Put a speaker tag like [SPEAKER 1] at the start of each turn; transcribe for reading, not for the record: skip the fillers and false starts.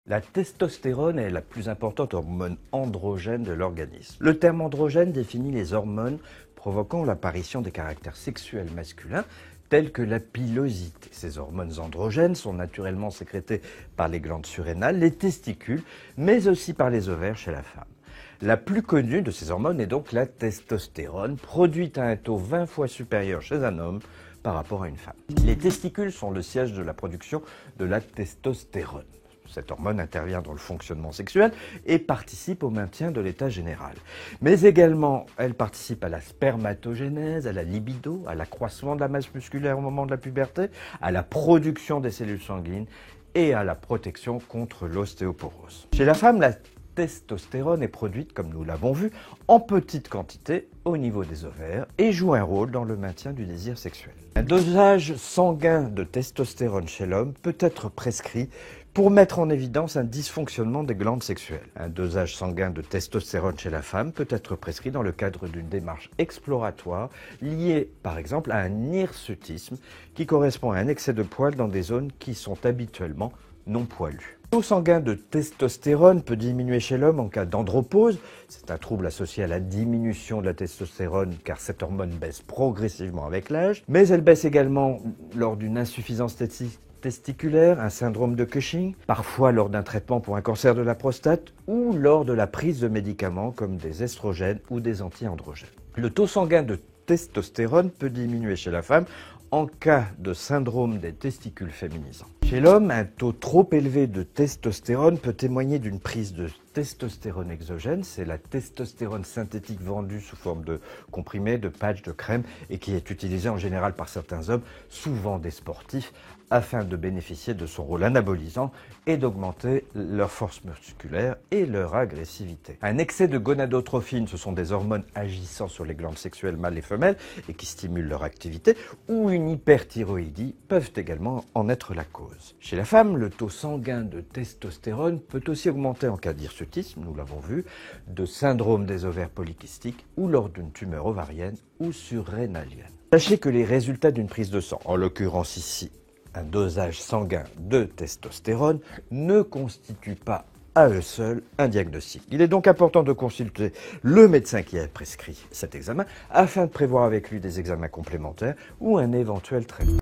[SPEAKER 1] La testostérone est la plus importante hormone androgène de l'organisme. Le terme androgène définit les hormones provoquant l'apparition des caractères sexuels masculins tels que la pilosité. Ces hormones androgènes sont naturellement sécrétées par les glandes surrénales, les testicules, mais aussi par les ovaires chez la femme. La plus connue de ces hormones est donc la testostérone, produite à un taux 20 fois supérieur chez un homme par rapport à une femme. Les testicules sont le siège de la production de la testostérone. Cette hormone intervient dans le fonctionnement sexuel et participe au maintien de l'état général. Mais également, elle participe à la spermatogénèse, à la libido, à l'accroissement de la masse musculaire au moment de la puberté, à la production des cellules sanguines et à la protection contre l'ostéoporose. Chez la femme, la testostérone est produite, comme nous l'avons vu, en petite quantité au niveau des ovaires et joue un rôle dans le maintien du désir sexuel. Un dosage sanguin de testostérone chez l'homme peut être prescrit pour mettre en évidence un dysfonctionnement des glandes sexuelles. Un dosage sanguin de testostérone chez la femme peut être prescrit dans le cadre d'une démarche exploratoire liée par exemple à un hirsutisme qui correspond à un excès de poils dans des zones qui sont habituellement non poilues. Le taux sanguin de testostérone peut diminuer chez l'homme en cas d'andropause. C'est un trouble associé à la diminution de la testostérone car cette hormone baisse progressivement avec l'âge, mais elle baisse également lors d'une insuffisance testiculaire, un syndrome de Cushing, parfois lors d'un traitement pour un cancer de la prostate ou lors de la prise de médicaments comme des estrogènes ou des anti-androgènes. Le taux sanguin de testostérone peut diminuer chez la femme en cas de syndrome des testicules féminisants. Chez l'homme, un taux trop élevé de testostérone peut témoigner d'une prise de testostérone exogène. C'est la testostérone synthétique vendue sous forme de comprimés, de patchs, de crème et qui est utilisée en général par certains hommes, souvent des sportifs, afin de bénéficier de son rôle anabolisant et d'augmenter leur force musculaire et leur agressivité. Un excès de gonadotrophine, ce sont des hormones agissant sur les glandes sexuelles mâles et femelles et qui stimulent leur activité, ou une hyperthyroïdie peuvent également en être la cause. Chez la femme, le taux sanguin de testostérone peut aussi augmenter en cas d'hirsutisme, nous l'avons vu, de syndrome des ovaires polykystiques ou lors d'une tumeur ovarienne ou surrénalienne. Sachez que les résultats d'une prise de sang, en l'occurrence ici, un dosage sanguin de testostérone, ne constitue pas à eux seuls un diagnostic. Il est donc important de consulter le médecin qui a prescrit cet examen afin de prévoir avec lui des examens complémentaires ou un éventuel traitement.